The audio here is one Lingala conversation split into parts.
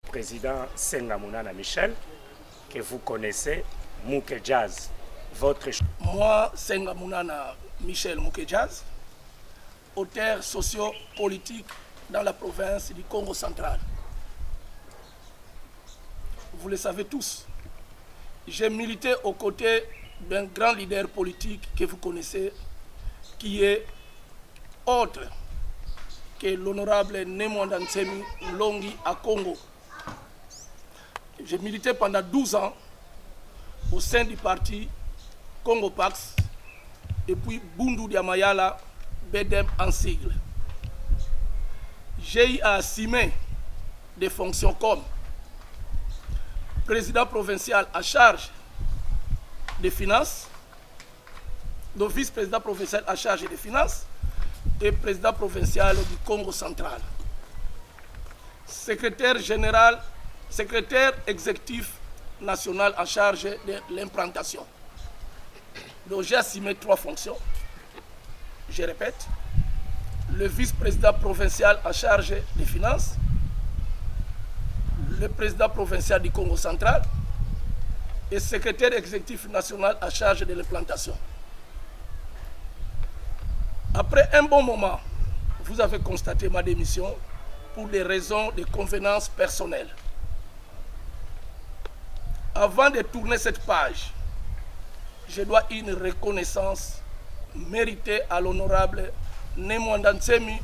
président Sengamunana Michel, que vous connaissez, Mouké Jazz. Votre... Moi, Sengamunana Michel Mouké Jazz, auteur socio-politique dans la province du Congo central. Vous le savez tous, j'ai milité aux côtés d'un grand leader politique que vous connaissez, qui est autre que l'honorable Némouanda Ntsemi Longi à Congo. J'ai milité pendant 12 ans au sein du parti Congo Pax et puis Bundu Diamayala Bedem en sigle. J'ai eu à assumer des fonctions comme président provincial à charge des finances, le vice-président provincial à charge des finances et président provincial du Congo central. Secrétaire général, secrétaire exécutif national en charge de l'implantation. Donc j'ai assumé 3 fonctions. Je répète, le vice-président provincial en charge des finances, le président provincial du Congo central et secrétaire exécutif national en charge de l'implantation. Après un bon moment, vous avez constaté ma démission pour des raisons de convenance personnelle. Avant de tourner cette page, je dois une reconnaissance méritée à l'honorable Némouanda Ntsemi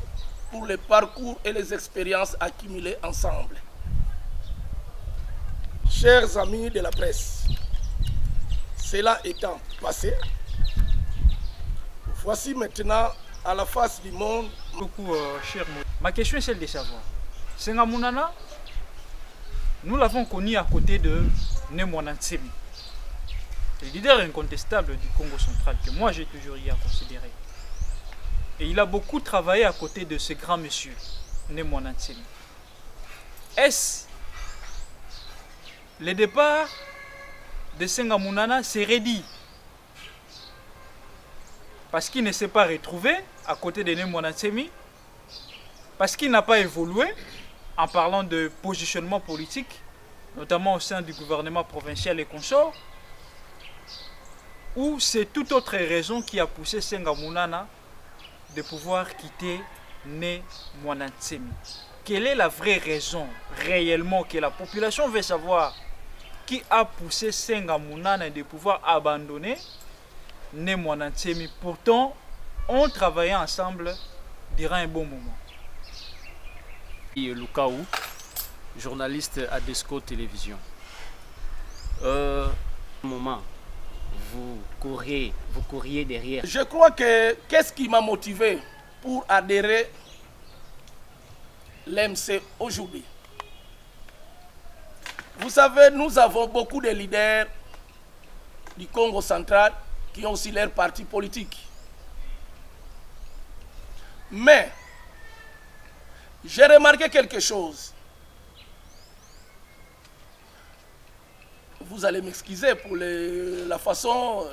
pour le parcours et les expériences accumulées ensemble. Chers amis de la presse, cela étant passé, voici maintenant à la face du monde. Beaucoup, cher Maud. Ma question est celle de savoir. Sengamunana, nous l'avons connu à côté de Némouanda Ntsemi, le leader incontestable du Congo central, que moi j'ai toujours eu à considérer. Et il a beaucoup travaillé à côté de ce grand monsieur, Némouanda Ntsemi. Est-ce le départ de Sengamunana serait dit parce qu'il ne s'est pas retrouvé à côté de Némouanda Ntsemi, parce qu'il n'a pas évolué en parlant de positionnement politique, notamment au sein du gouvernement provincial et consorts, ou c'est toute autre raison qui a poussé Sengamunana de pouvoir quitter Némouanda Ntsemi? Quelle est la vraie raison réellement que la population veut savoir qui a poussé Sengamunana de pouvoir abandonner Némouanda Ntsemi? Pourtant, on travaillait ensemble durant un bon moment. Lukaou, journaliste à Desco Télévision. Moment, vous courriez derrière. Je crois que qu'est-ce qui m'a motivé pour adhérer l'MC aujourd'hui? Vous savez, nous avons beaucoup de leaders du Congo central qui ont aussi leur parti politique. Mais, j'ai remarqué quelque chose. Vous allez m'excuser pour la façon,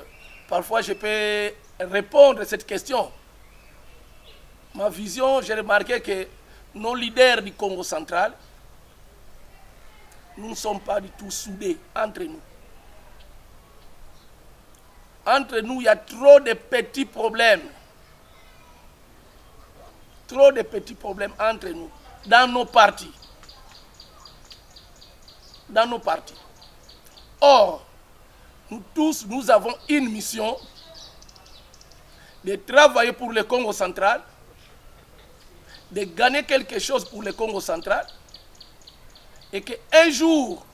parfois je peux répondre à cette question. Ma vision, j'ai remarqué que nos leaders du Congo central, nous ne sommes pas du tout soudés entre nous. Entre nous, il y a trop de petits problèmes. Trop de petits problèmes entre nous, dans nos partis. Dans nos partis. Or, nous tous, nous avons une mission de travailler pour le Congo central, de gagner quelque chose pour le Congo central, et qu'un jour,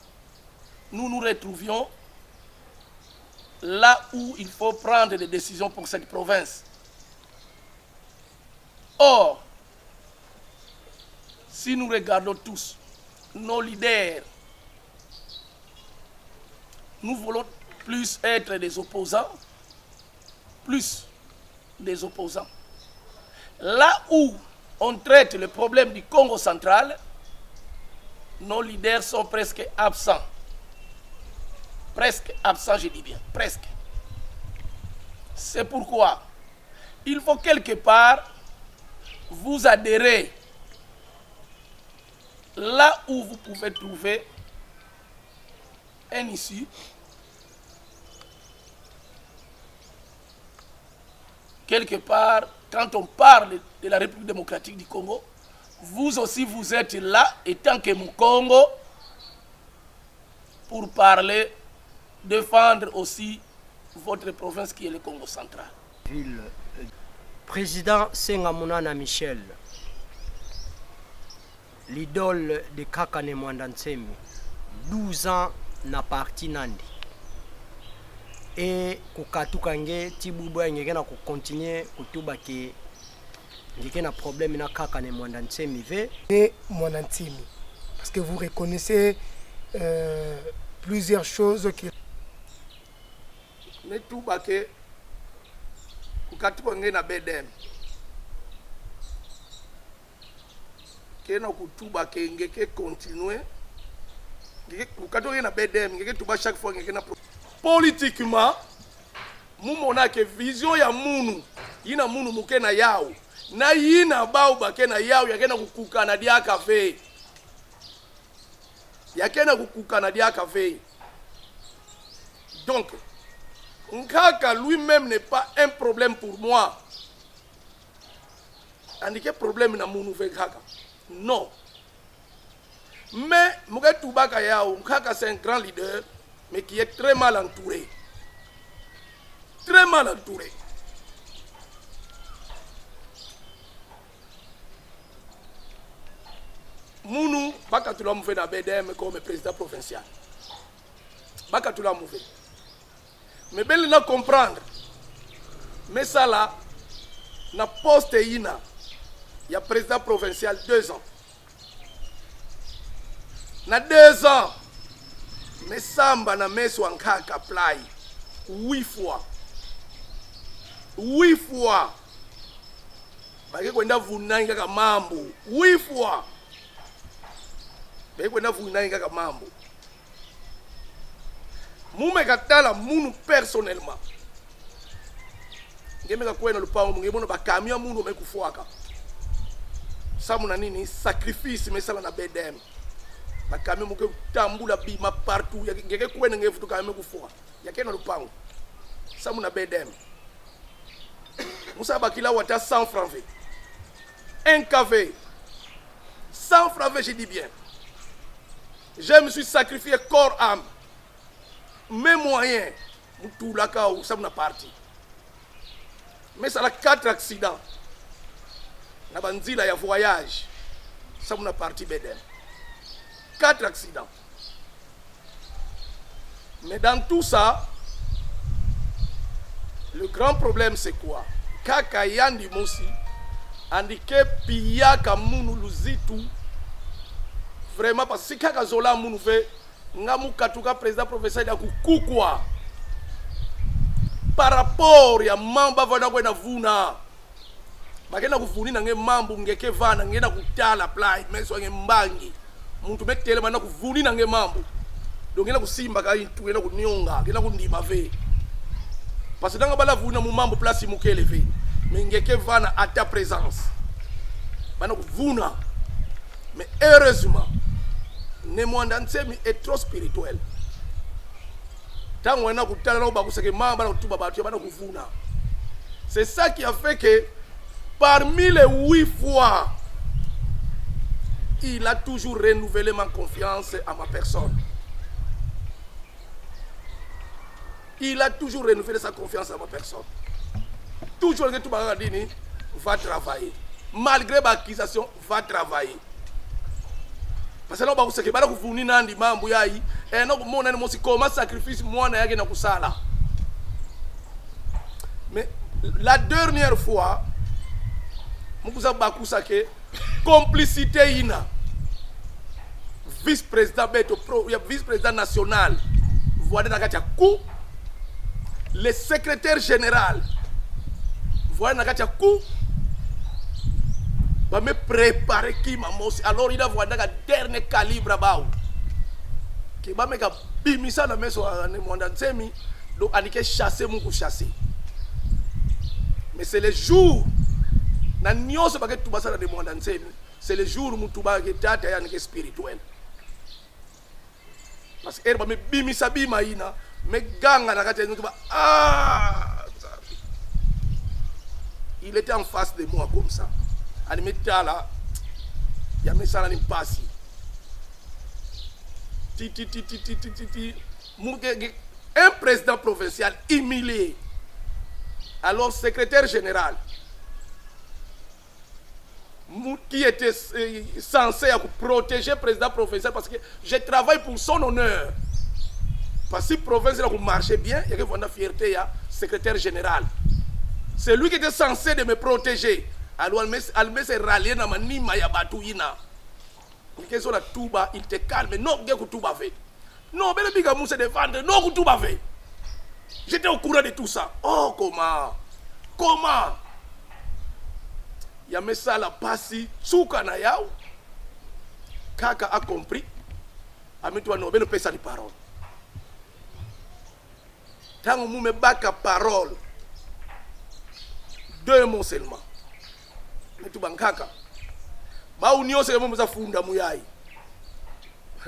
nous nous retrouvions là où il faut prendre des décisions pour cette province. Or, si nous regardons tous nos leaders, nous voulons plus être des opposants, plus des opposants. Là où on traite le problème du Congo central, nos leaders sont presque absents. Presque absents, je dis bien, presque. C'est pourquoi il faut quelque part vous adhérer là où vous pouvez trouver un issue quelque part, quand on parle de la République démocratique du Congo, vous aussi vous êtes là, étant que mon Congo, pour parler, défendre aussi votre province qui est le Congo central. Président Senga Munana Michel, l'idole de Kakane Mwandansemi, 12 ans na parti Nandi. Et kukatuka nge tibubu ngeke na continuer kutuba ke ngeke na problème na Kakane Mwandansemi ve et Mwandansemi, parce que vous reconnaissez plusieurs choses qui ne tuba ke kukatuka nge na bedem ke na kutuba ke ngeke continuer kukatuka nge na bedem ngeke tuba chaque fois ngeke na politiquement mumona ke vision ya munu yina munu muke na yao na yina bao bake na yao yakena kukukana dia cafe yakena kukukana dia cafe. Donc Nkaka lui-même n'est pas un problème pour moi. Andike problème na munu ve Nkaka, non, mais muke tubaka yao Nkaka c'est un grand leader mais qui est très mal entouré. Très mal entouré. Mounou, baka tu l'as mouvé dans BDM comme président provincial. Baka tu l'as mouvé. Mais ben là comprendre. Mais ça là, na poste ina, il y a président provincial 2 ans. Na 2 ans. Mais samba na meso Nkaka apply 8 fois. 8 fois. Bake kwenda vunani kaka mambo 8 fois. Bake kwenda vunani kaka mambo. Mume katala munu personnellement. Ngemeka kwena lupango ngemona bakamia munu mekufuaka. Samu na nini sacrifice mesala na bedem. Bakame muke tambula bima partout ngeke kwena ngefutu kame kufua yakena lupango samu na bedem musa bakila wata 100 francs v 1 kv 100 francs v, je dis bien, je me suis sacrifié corps âme mes moyens tout la kao samu na parti mais ça la 4 accidents na banzila ya voyage samu na parti bedem 4 accidents. Mais dans tout ça, le grand problème c'est quoi? Kaka yandi mosi, andike piya kamunu luzitu, vraiment parce que kaka zola munu fe, ngamu katuka président professeur ya kukukwa. Par rapport ya mamba vana kwena vuna. Bakena kuvuni na nge mambu ngeke vana ngena kutala play, meso nge mbangi. Muntu metele mana kuvuni na nge mambo donc ngena kusimba ka intu ngena kunyonga ngena kundima ve parce que nga bala vuna mu mambo place mukele ve mais ngeke vana à ta présence bana kuvuna. Mais heureusement ne Mwandansemi est trop spirituel tango na kutala na bakuseke mamba na kutuba batu bana kuvuna. C'est ça qui a fait que parmi les 8 fois il a toujours renouvelé ma confiance à ma personne. Il a toujours renouvelé sa confiance à ma personne. Toujours que tout le monde va travailler. Malgré ma accusation, va travailler. Parce que nous avons dit que nous avons dit que nous avons dit comment sacrifice moi na yake na kusala. Mais la dernière fois, nous avons dit que complicité ina vice-président Beto Pro, vice-président national, voilà na katia coup, le secrétaire général, voilà na katia coup, va me préparer qui mamosi. Alors il a voilà na dernier calibre bao, qui va me ka bimisa na meso ane Mwandansemi, donc anike chasser mon coup chasser. Mais c'est le jour na nyonso baket tubasa na Mwandansemi c'est le jour où tu vas être spirituel. Parce que herba me bimisa bima ina me ganga na kati tu il était en face de moi comme ça. Il me tala ya me sala ni pasi. Un président provincial humilié. Alors secrétaire général qui était censé protéger le président provincial parce que je travaille pour son honneur. Parce que si le provincial marchait bien, il y a une fierté à secrétaire général. C'est lui qui était censé de me protéger. Alors, elle me s'est rallié dans ma nima ya batouina. Il te calme. Non, il tout fait. Non, mais le biga mousse défendre. Non, tout fait. J'étais au courant de tout ça. Oh, comment? Comment? Il y a ça la passi. Tsuka na yao. Kaka a compris. Ami-toi, non, mais ne pèse pas de parole. Tant que vous me baka parole. 2 mots seulement. Mais tu bankaka. Ba union c'est même ça funda muyai.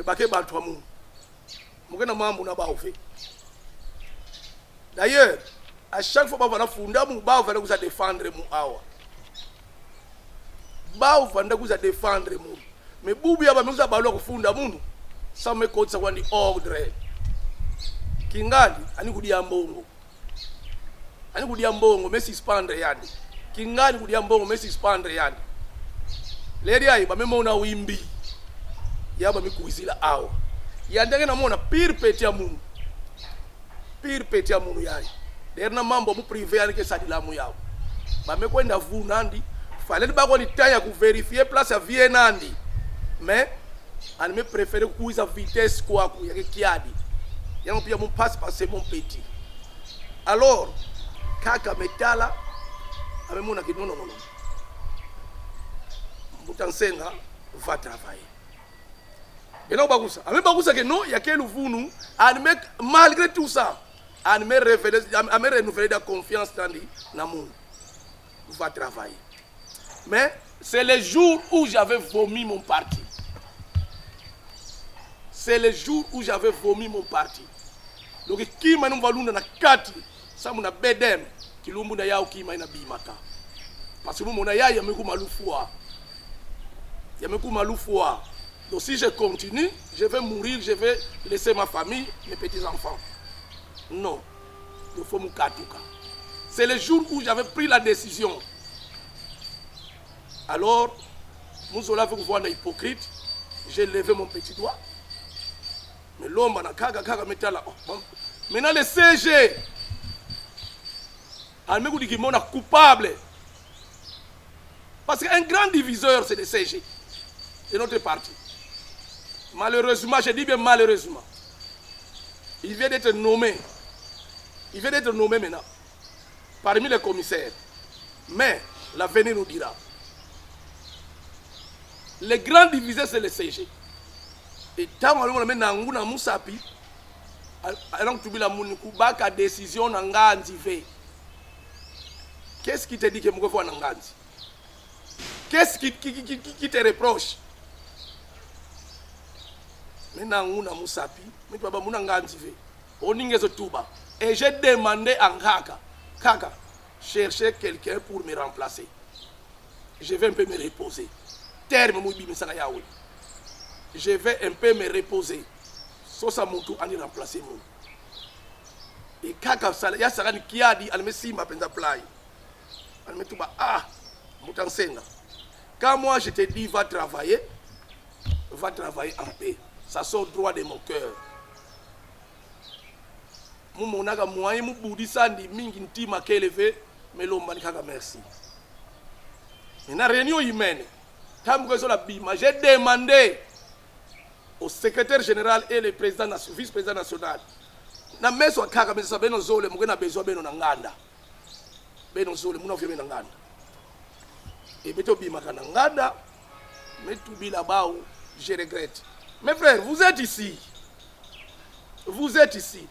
Bake ba toi mu. Mugena mambo na ba ofe. D'ailleurs, à chaque fois ba na funda mu ba va vous défendre mu awa. Ba va vous défendre mu. Mais bubu ya ba me ba lo kufunda mu. Ça me kotsa kwani ordre. Kingali ani kudia mbongo. Ani kudia mbongo me suspendre yani. Kingali kudia mbongo me suspendre yani. Lady ayi ba memona wimbi. Ya ba mikuizila awa. Ya ndenge na mona pire peti ya mungu. Pire peti ya mungu yayi. Derna mambo mu privé yani ke sadila mu yawo. Ba mekwenda vu nandi. Fallait ba ko ni taya ku vérifier place ya vie nandi. Mais ani me préférer kuiza vitesse kwa ku ya kiadi. Ya pia mon passe passer mon petit. Alors kaka metala amemona ki non. Mutansenga va travailler. Et non bagusa. Ame bagusa que non, il y a quel ouvunu, malgré tout ça, à me renouveler la confiance dans l'amour. Va travailler. Mais c'est le jour où j'avais vomi mon parti. C'est le jour où j'avais vomi mon parti. Donc qui m'a nous na kati, ça m'a bedem, qui l'umbu na yao qui m'a na bimaka. Parce que mon aya ya meku malufua. Ya meku malufua. Donc si je continue, je vais mourir, je vais laisser ma famille, mes petits-enfants. Non. Il faut me katouka. C'est le jour où j'avais pris la décision. Alors, nous allons voir un hypocrite. J'ai levé mon petit doigt. Mais l'homme a kaga metala. Maintenant le CG. Elle me dit qu'il est coupable. Parce qu'un grand diviseur, c'est le CG. Et notre parti. Malheureusement, je dis bien malheureusement. Il vient d'être nommé. Il vient d'être nommé maintenant. Parmi les commissaires. Mais l'avenir nous dira. Le grand diviseur, c'est le CG. Et tant que nous avons un Moussapi, alors que tu as une décision dans Nganzi. Qu'est-ce qui te dit que je vais faire Nganzi? Qu'est-ce qui te reproche? Maintenant, nous avons Moussapi, mais tu vas faire Nganzi. On y est Touba. Et j'ai demandé à Kaka, chercher quelqu'un pour me remplacer. Je vais un peu me reposer. Je vais un peu me reposer. Sosa mutu ani remplacer moi. Et Kaka ya sarani kiadi alme simba penza play. Alme tuba mutansenga. Quand moi je te dis va travailler en paix. Ça sort droit de mon cœur. Mumonaka moyen mu budisa ndi mingi ntima keleve melomba nikaka merci. Et na réunion humaine. J'ai demandé au secrétaire général et le vice-président national. Na meso kaka mesa beno zole mugena bezo beno nganda. Beno zole muna vyo beno nganda. Et beto bima kana nganda, metu bila bao, je regrette. Mes frères, vous êtes ici. Vous êtes ici.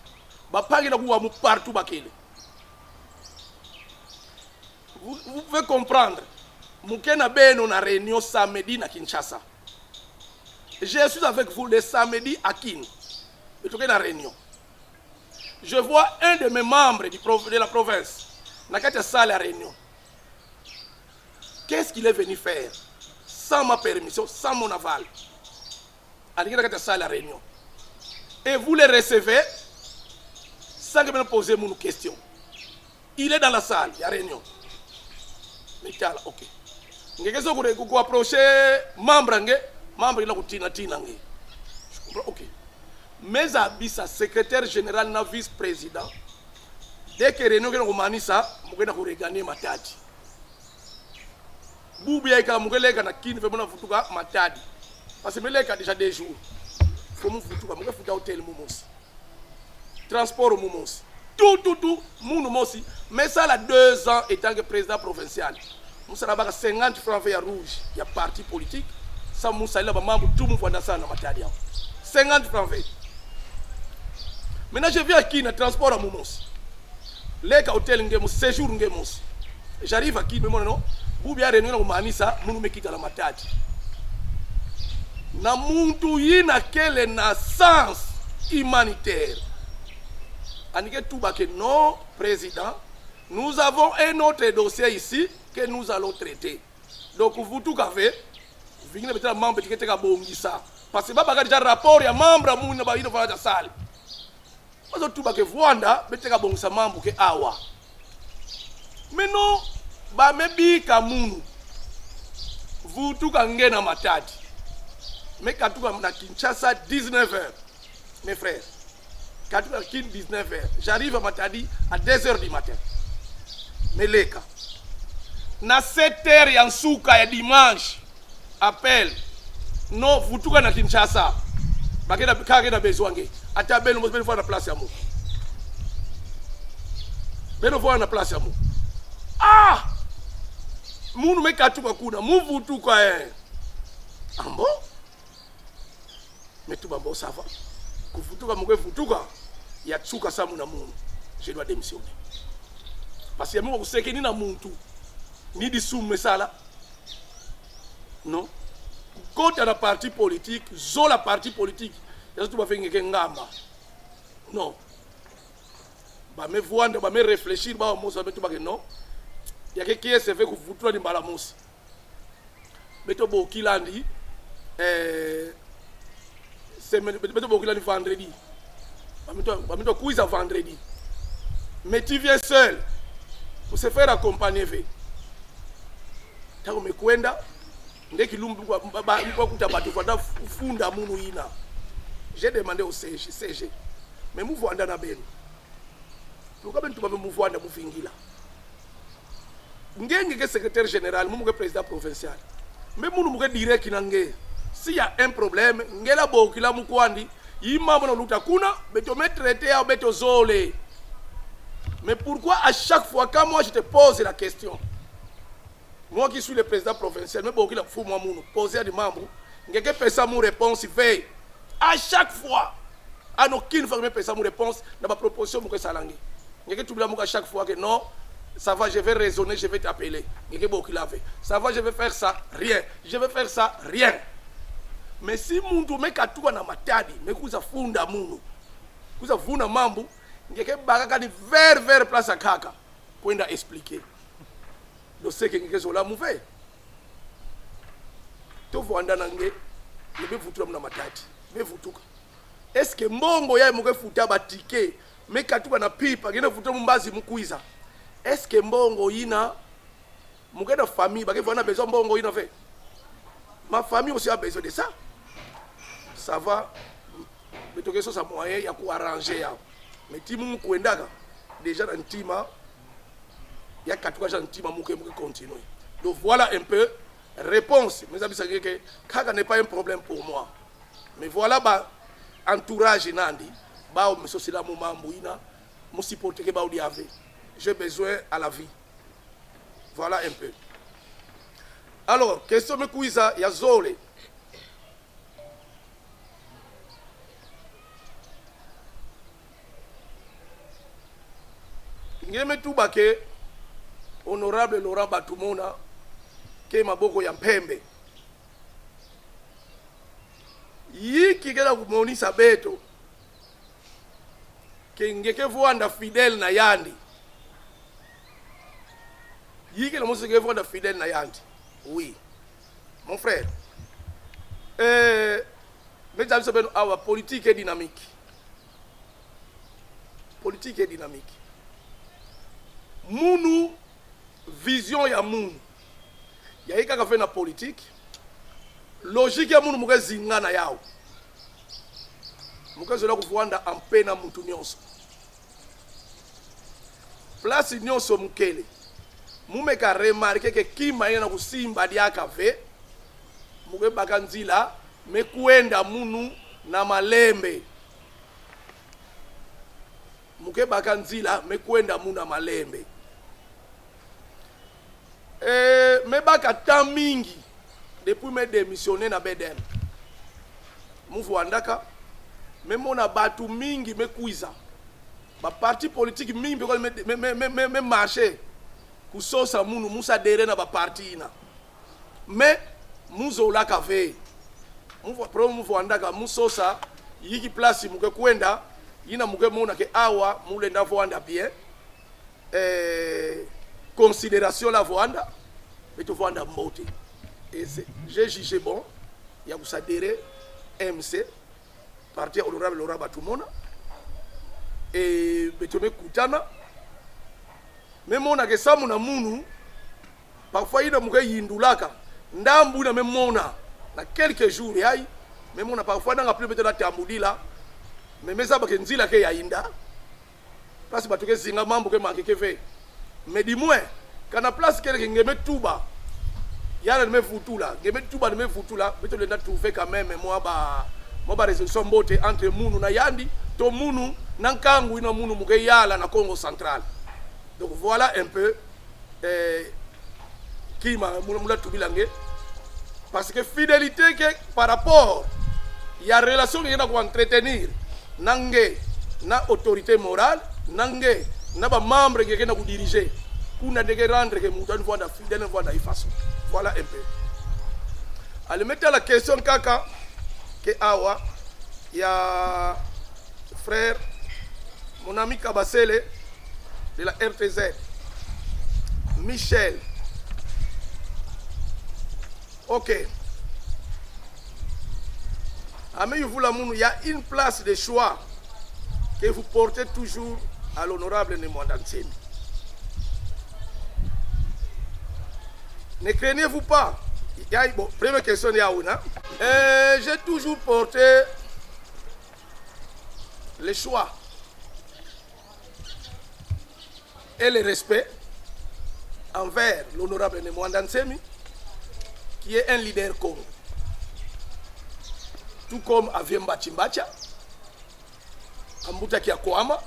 Ba pangi na kuwa mu partout bakele. Vous pouvez comprendre. Moukena Beno na réunion samedi na Kinshasa. Je suis avec vous le samedi à Kin. Je na réunion. Je vois un de mes membres de la province. Na kati salle à réunion. Qu'est-ce qu'il est venu faire? Sans ma permission, sans mon aval. À la salle à réunion. Et vous le recevez sans que me posez une question. Il est dans la salle, il y a réunion. Mais tiens, ok. Vous approchez membre, membre il a tina. Je comprends, ok. Mais Abissa, secrétaire général, na vice-président, dès que réunion est manisa, vous allez gagner Matadi. Boubi aika mugeleka na kin fait mon futuka Matadi. Parce que meleka déjà des jours. Faut mon futuka, muge futa hôtel Mumos. Transport au Mumos. Tout, Moumosi. Mais ça, là, 2 ans étant que président provincial. Moussa n'a 50 francs verts rouges. Il y a parti politique. Ça, Moussa, il a membre, tout le monde voit dans ça, dans Matadi. 50 francs verts. Maintenant, je viens à qui, dans transport à Mumos. Les hôtel, séjour, j'arrive à qui, mais moi, non. Boubi a réunion au Manisa, nous me quitte à la Matadi. Na muntu yina quelle naissance humanitaire. Anike Toubake, non, président, nous avons un autre dossier ici que nous allons traiter. Donc vous tout avez, vous venez mettre un membre qui est à Bongissa. Parce que vous avez déjà un rapport, il y a un membre qui est dans la salle. Vous avez tout à Vwanda, mettez à Bongissa membre qui est Awa. Mais non, ba mebi kamun vous tout gangé na Matadi mais quand tout na Kinshasa 19h mes frères quand tout à 19h j'arrive à Matadi à 2h du matin mais les cas na 7h ya nsuka ya dimanche appel non vous tout na Kinshasa bakena kagena bezwange ata beno mo fois na place ya mo beno fois na place ya mo ah munu me katuka kuna muvutuka ambo metuba mbo ça va kuvutuka mugwe vutuka ya tsuka samu na munu je dois démissionner parce que moi vous savez que ni na muntu ni disume sala non kota na parti politique zo la parti politique ya tout ba fengeke ngamba non ba me voanda ba me réfléchir ba mo ça metuba que non. Il y a quelqu'un qui s'est fait que vous trouvez des balamous. Mettez beaucoup qui l'a dit. C'est mettez beaucoup qui l'a dit vendredi. Mettez quiz à vendredi. Mais tu viens seul pour se faire accompagner. Tant que me kwenda, dès qu'il lumbu kwa kutabatu kwa funda munu ina. J'ai demandé au CG. Mais mou voanda na benu. Pourquoi ben tu vas me voanda mou fingila? Ngenge ke secrétaire général, mouke président provincial. Mais mouke direct nange. S'il y a un problème, ngela bokila mukwandi, yima mona luta kuna, beto me traiter ou beto zole. Mais pourquoi à chaque fois quand moi je te pose la question, moi qui suis le président provincial, mais bokila fou moi mounou, poser à des membres, ngeke pesa mou réponse veille. À chaque fois, à aucune fois que me pesa mou réponse, dans ma proposition mouke salangi. Ngeke tout à chaque fois que non. Ça va, je vais raisonner, je vais t'appeler. Ça va, je vais faire ça, rien. Je vais faire ça, rien. Mais si muntu mekatuka na Matadi, mekuza funda munu, kuza funda mambu, ngeke bagaka ni vers place à kaka, kwenda expliquer. Do seke ngeke zola mouve. To vwanda nange, nebe futura muna Matadi, me futuka. Est-ce que mbongo ya muke futa batike, mekatuka na pipa, ngene futura mumbazi mukuiza? Est-ce que mbongo ina muke de famille parce qu'on a besoin mbongo ina fait ma famille aussi a besoin de ça ça va mais to ça moyen ya ko arranger mais timu kuendaka déjà dans tima ya katuka dans tima muke continuer donc voilà un peu réponse mes amis c'est que kaka n'est pas un problème pour moi mais voilà ba entourage nandi ba o meso sila mu mambu ina mu supporter ke ba odi ave. J'ai besoin à la vie. Voilà un peu. Alors, question me kuiza ya zole. Ngeme Toubake, honorable Laurent Batumona, ke maboko ya mpembe yiki kela kumonisa beto ke ngeke voanda fidèle na yandi yiki la monisa ke voanda fidèle na yandi. Oui mon frère, mesdames et messieurs, la politique est dynamique. Politique est dynamique. Munu vision ya munu ya ika ka fait na politique logique ya munu muke zingana yao muke zola kufuanda ampena mutu nyonso place nyonso mukele mume ka remarque ke kima ina kusimba diaka ve muke bakanzila mekuenda munu na malembe muke bakanzila mekuenda munu na malembe. Me baka temps mingi depuis me démissionné na bedem mufu andaka me mona batu mingi me kuiza ba parti politique mingi beko me marché kusosa munu musa dere na ba parti ina me muzo la kave mufu pro mufu andaka musosa yiki place muke kwenda ina muke mona ke awa mule ndavo anda bien considération la voanda mais tu voanda mbote et j'ai jugé bon ya kusadere MC parti honorable Laura Batumona et betome kutana même on a que ça mona munu parfois ina muke yindulaka ndambu na memona na quelques jours yai même on a parfois dans plus peut-être la tambudila mais ça ba kenzila ke yainda parce que batuke zinga mambo ke manke ke fait. Mais dis-moi, quand la place quelqu'un qui met tout bas, il y a le même foutu là, qui met tout bas, le même foutu là, mais tu l'as trouvé quand même, moi, résolution bote entre Mounou na Yandi, to Mounou, Nankangu, na Mounou, Mugayala, na Congo central. Donc voilà un peu qui m'a moula tout bilangué. Parce que fidélité, par rapport, il y a relation qui est à entretenir, Nangé, na autorité morale, Nangé, n'a pas membre qui est diriger pour ne rendre que nous devons être fidèles de façon. Voilà un peu. Allez mettre la question kaka que awa il y a frère mon ami Kabasele de la RTZ Michel. OK. Amis vous la il y a une place de choix que vous portez toujours à l'honorable Nemwanda Ntsemi. Ne craignez-vous pas. Bon, première question, j'ai toujours porté le choix et le respect envers l'honorable Nemwanda Ntsemi, qui est un leader Congo. Tout comme Aviemba Chimbacha, Ambuta Kiakwama,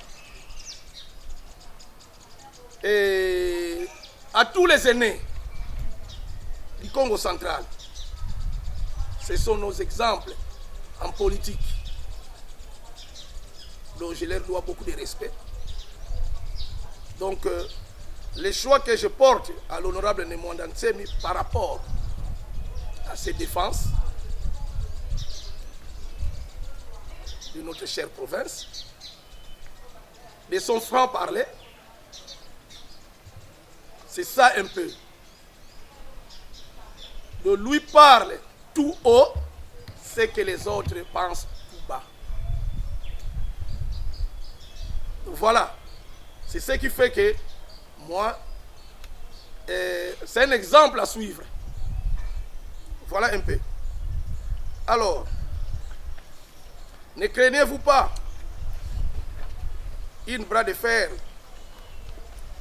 et à tous les aînés du Congo central. Ce sont nos exemples en politique. Donc je leur dois beaucoup de respect. Donc les choix que je porte à l'honorable Nemwanda Ntsemi par rapport à ses défenses de notre chère province, de son franc-parler, c'est ça un peu. De lui parler tout haut, c'est que les autres pensent tout bas. Voilà. C'est ce qui fait que moi, c'est un exemple à suivre. Voilà un peu. Alors, ne craignez-vous pas une bras de fer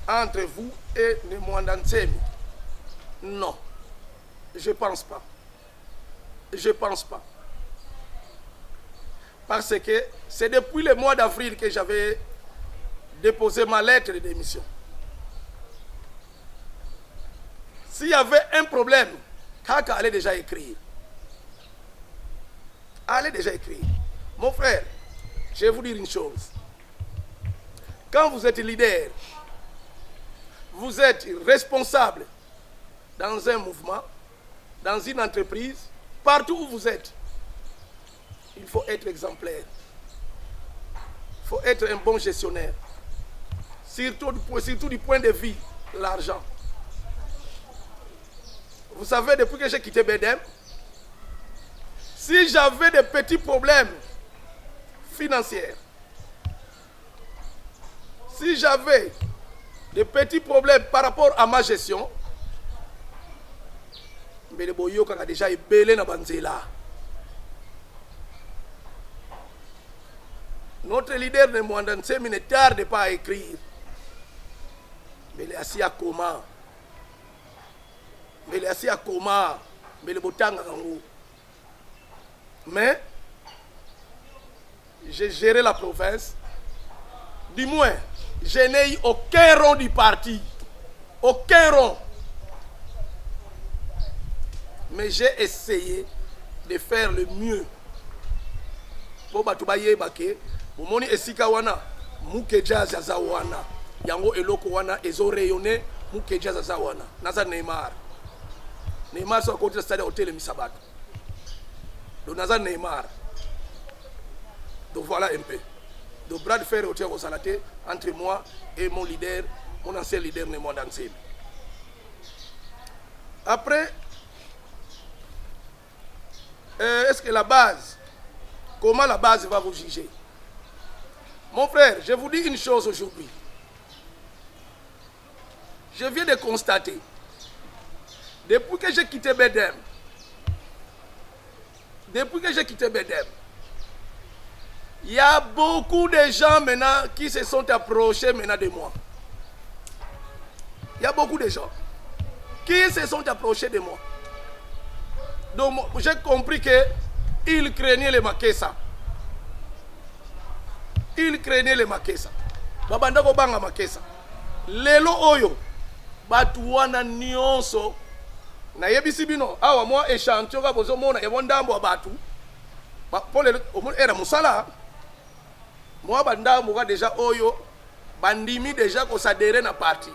entre vous et Nemwanda Ntsemi? Non, je ne pense pas. Je ne pense pas. Parce que c'est depuis le mois d'avril que j'avais déposé ma lettre de démission. S'il y avait un problème, Kaka allait déjà écrire. Allez déjà écrire. Mon frère, je vais vous dire une chose. Quand vous êtes leader, vous êtes responsable dans un mouvement, dans une entreprise, partout où vous êtes, il faut être exemplaire. Il faut être un bon gestionnaire. Surtout du point de vue de l'argent. Vous savez, depuis que j'ai quitté BDM, si j'avais des petits problèmes financiers, si j'avais des petits problèmes par rapport à ma gestion, mais le boyo a déjà ébélé na banzela. Notre leader de Mwandansemi ne tarde pas à écrire. Mais il est assis à coma. Mais il est assis à coma. Mais le botang à Rangou. Mais j'ai géré la province. Du moins, je n'ai eu aucun rond du parti. Aucun rond. Mais j'ai essayé de faire le mieux. Pour Batoubaye Baké, pour moni esika wana, Mouké Jazz Azawana. Yango eloko wana, ezo rayonné, Mouké Jazz Azawana. Naza Neymar. Neymar soit côté du stade hôtel Misabato. Donc Naza Neymar. Donc voilà un peu. Donc bras de fer au au Salaté entre moi et mon leader, mon ancien leader Némon Dansem. Après, est-ce que la base, comment la base va vous juger? Mon frère, je vous dis une chose aujourd'hui. Je viens de constater, depuis que j'ai quitté BDM, il y a beaucoup de gens maintenant qui se sont approchés maintenant de moi. Il y a beaucoup de gens qui se sont approchés de moi. Donc j'ai compris qu'ils craignaient les Makessa. Ils craignaient les Makessa. Babandako banga Makessa. Lelo oyo. Batuwana nyonso. Na yebisi bino. Awa moi échantillon ka bozo mona ebondambo batu. Pour le era musala. Moi bandambo ka déjà oyo. Bandimi déjà ko s'adhérer na parti.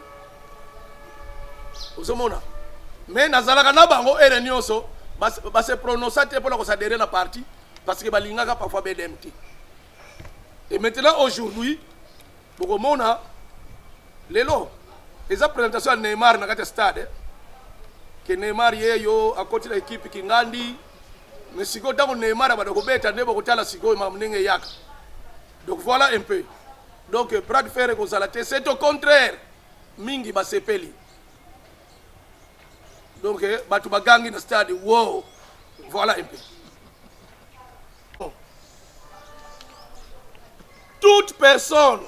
Bozo mona. Mais nazalaka na bango era nyonso. Ba se prononcer pour s'adhérer à la partie parce que balingaka parfois BDMT. Et maintenant aujourd'hui, beaucoup mona lelo les présentations à Neymar na kati stade que Neymar yeyo à côté de l'équipe Kingandi mais siko tango Neymar ba ko beta ndebo ko tala siko mamnenge yaka. Donc voilà un peu. Donc bras de fer ko zalaté c'est au contraire mingi ba sepeli. Donc, batu bagangi na stade, wow, voilà un peu. Bon. Toute personne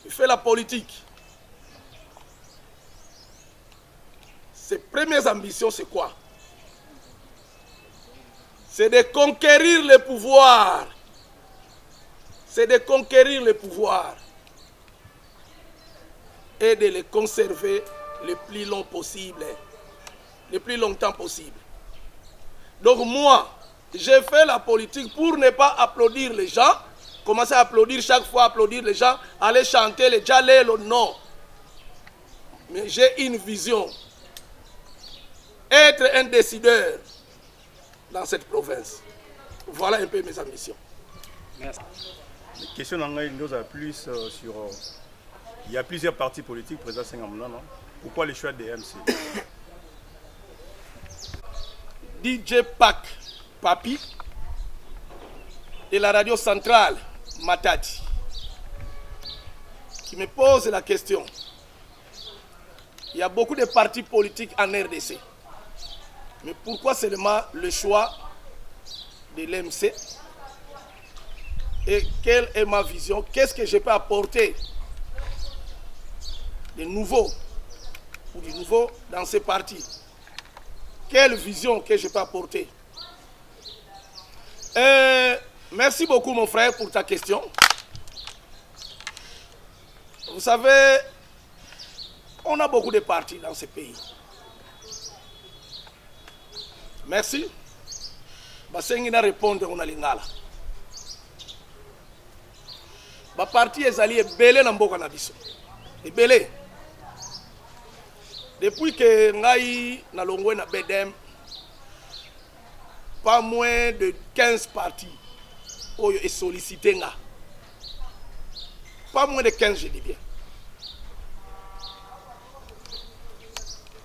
qui fait la politique, ses premières ambitions, c'est quoi? C'est de conquérir le pouvoir. C'est de conquérir le pouvoir et de le conserver le plus long possible. Le plus longtemps possible. Donc moi, j'ai fait la politique pour ne pas applaudir les gens, commencer à applaudir chaque fois, applaudir les gens, aller chanter les jalelo, non. Mais j'ai une vision. Être un décideur dans cette province. Voilà un peu mes ambitions. Merci. La question nous a plus sur... il y a plusieurs partis politiques présents à Sengamounana. Pourquoi le choix des MC? DJ Pac Papi de la radio centrale Matadi qui me pose la question. Il y a beaucoup de partis politiques en RDC. Mais pourquoi seulement le choix de l'MC? Et quelle est ma vision? Qu'est-ce que je peux apporter de nouveau ou du nouveau dans ces partis? Quelle vision que je peux apporter? Merci beaucoup mon frère pour ta question. Vous savez, on a beaucoup de partis dans ce pays. Merci. Basengina répondre on a lingala. Ba parti ezali ebele na mboka na biso. Ebele. Depuis que ngai na longwe na BDM, pas moins de 15 partis oyo et sollicité nga. Pas moins de 15, je dis bien.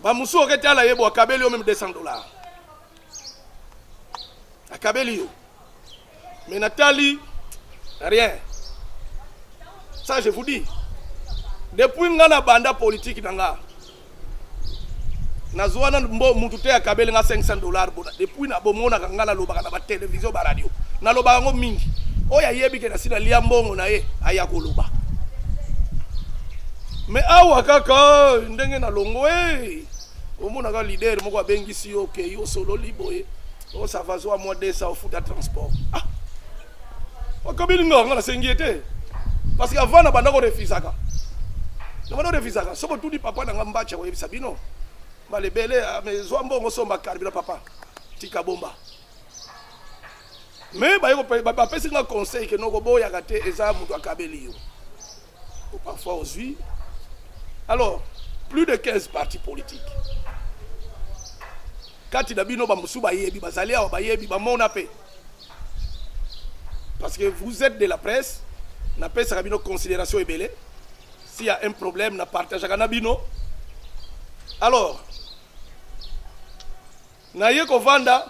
Bamoussou aurait été à la yebo, akabeli yo même $200. Akabeli yo. Mais Nathalie, rien. Ça, je vous dis. Depuis nga na banda politique nanga. Na zwana mbo mutute akabeli nga $500 bona. Depuis na bomona nga na lobaka na ba télévision ba radio. Na lobaka ngo mingi. Oya yebi ke na sina liambongo na ye aya koloba. Mais awa kaka ndenge na longo omona ka leader moko abengisi yo ke yo solo liboye. O ça va zo moi 200 au foot à transport. Ah. Akabeli nga na sengiete. Parce qu'avant na banda ko refisaka. Na banda refisaka. Soko tout di papa na ngambacha ko yebisa bino. Balebele mais zo mbongo somba karbila papa. Tika bomba. Mais ba pesi nga conseil que noko boya kate eza mutu akabeli yo. Parfois aussi. Alors, plus de 15 partis politiques. Quand il a dit parce que vous êtes de la presse, n'a pas ça une considération et belé. S'il y a un problème, n'a partage avec Nabino. Alors, naye ko vanda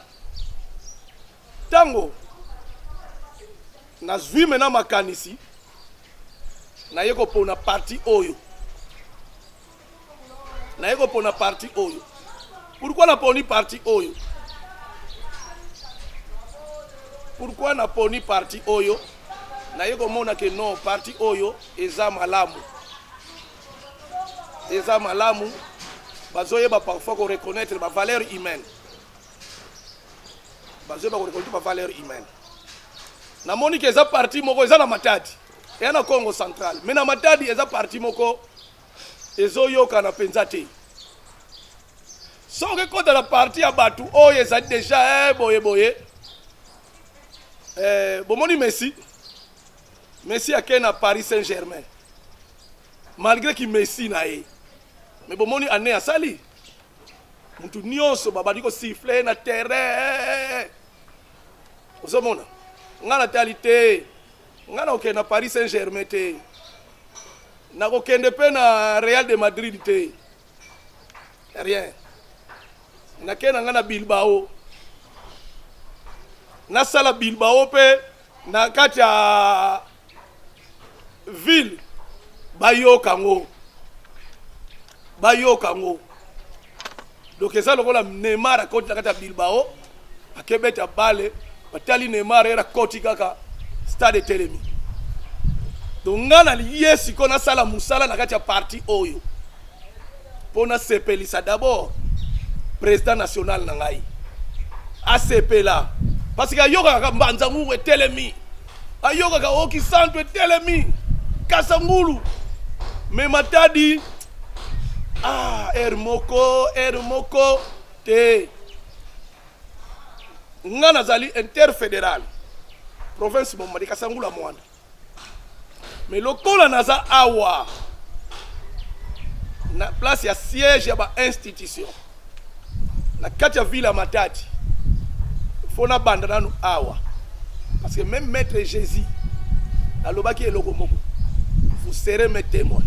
tango na zui mena makanisi naye ko pona parti oyo. Na yeko pona parti oyo. Pourquoi na poni parti oyo? Pourquoi na poni parti oyo? Na yeko mona que non parti oyo eza malamu. Eza malamu. Bazoye ba parfois ko reconnaître ba valeur humaine. Bazoye ba ko reconnaître ba valeur humaine. Na moni que eza parti moko eza na Matadi. Et na Congo central. Mais na Matadi eza parti moko ezoyoka na penza te. Soki kota la parti ya batu oyo ezali déjà boye bomoni Messi akei na Paris Saint-Germain malgré ki Messi na ye mais bomoni ane asali mutu nyonso babadi ko siffler na terrain ozomona nga na tali te nga na okei na Paris Saint-Germain te na kokende pe na Real de Madrid te rien na kena nga na Bilbao na sala Bilbao pe na kati ya ville bayoka ngo donc eza lokola Neymar akoti na kati ya Bilbao akebeta bale batali Neymar era koti kaka stade Telemi. Donc nga na liye siko na sala musala na kati ya parti oyo pona sepelisa d'abord président national na ngai asepela parce que ayoka ka mbanza ngulu Telemi ayoka ka oki santo Telemi kasangulu mais Matadi ermoko te nga nazali interfédéral province bomadi kasangulu amwanda. Mais le kola naza awa na place ya siège ya ba institution na kati ya ville ya Matadi fona banda nanu awa parce que même maître Jésus alobaki eloko moko vous serez mes témoins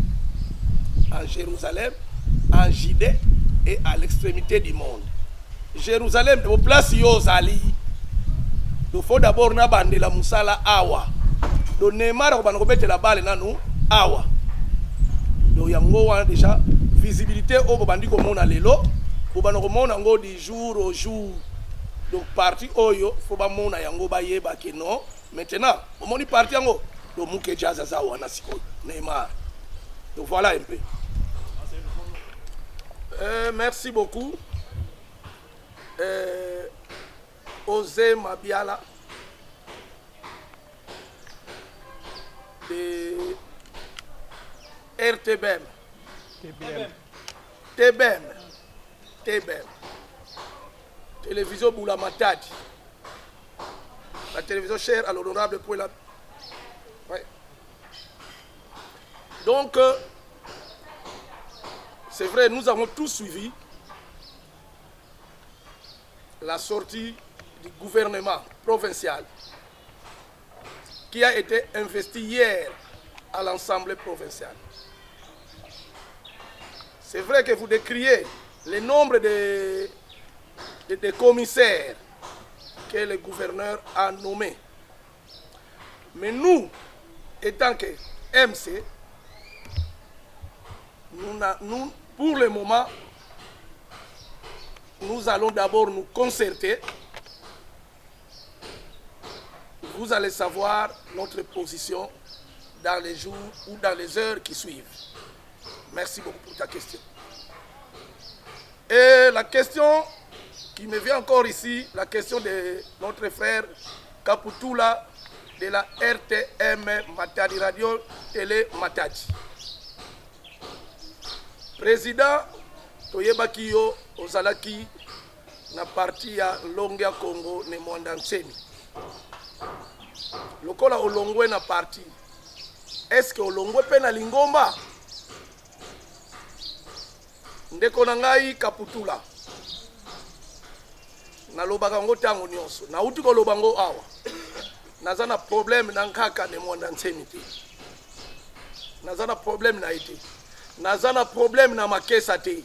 en Jérusalem, en Judée et à l'extrémité du monde. Jérusalem de place yo zali il faut d'abord na bande la musala awa do Neymar ko bana ko bete la balle nanu awa do yango wana déjà visibilité o bandi ko mona lelo ko bana ko mona ngo di jour au jour donc parti oyo faut ba mona yango ba yeba ke non maintenant o moni parti yango do muke jaza za wana siko Neymar. Donc voilà un peu. Merci beaucoup. Osé Mabiala de RTBM. TBM. Télévision Boula Matadi. La télévision chère à l'honorable pour la... Ouais. Donc, c'est vrai, nous avons tous suivi la sortie du gouvernement provincial qui a été investi hier à l'Assemblée provinciale. C'est vrai que vous décriez le nombre de commissaires que le gouverneur a nommés. Mais nous, étant que MC, nous, pour le moment, nous allons d'abord nous concerter. Vous allez savoir notre position dans les jours ou dans les heures qui suivent. Merci beaucoup pour ta question. Et la question qui me vient encore ici, la question de notre frère Kaputula de la RTM Matadi Radio Télé Matadi. Président Toyebaki yo ozalaki na parti ya Longia Congo ne Mwanda Nsemi. Lokola olongwe na parti, est-ce que olongwe pe na Lingomba? Ndeko na ngai Kaputula. Na lobaka ngo tango nyonso. Na uti ko lobango awa. Naza na problème na nkaka ne Mwanda Nsemi te. Naza na problème na ite. Naza na problème na makesa te.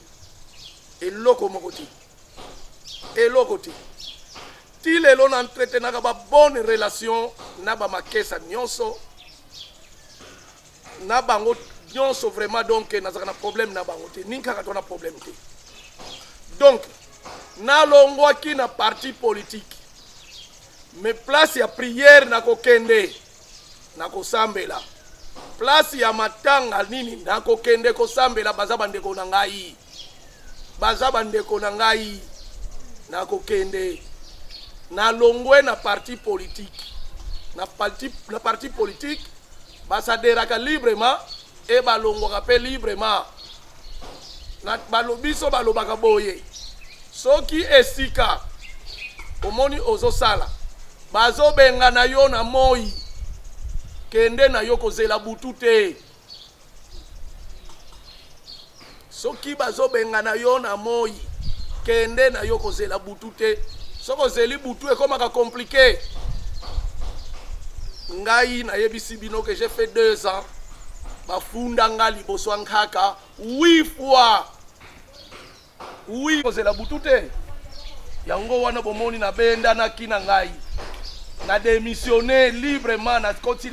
Eloko mokoti. Eloko te. Ti lelo na entretenaka ba bonne relation na ba makesa nyonso. Na bango nyonso vraiment donc nazaka na problème na bango te. Ninkaka to na problème te. Donc na longwaki na parti politique. Mais place ya prière na kokende na kosambela. Place ya matanga nini na kokende kosambela bazaba ndeko na ngai. Bazaba ndeko na ngai na kokende na longwe na parti politique. Na parti politique basaderaka librement et balongwaka pe librement. Na balobiso balobaka boye. Soki esika omoni ozosala bazo benga na yo na moi kende na yo kozela butu te. Soki bazo benga na yo na moi kende na yo kozela butu te. Soko zeli butu ekomaka compliqué. Ngai na yebisi bino que j'ai fait 2 ans bafunda nga liboso nkaka 8 fois. Oui, kozela butu te. Yango wana bomoni na benda na kina ngai. Na démissionner librement na koti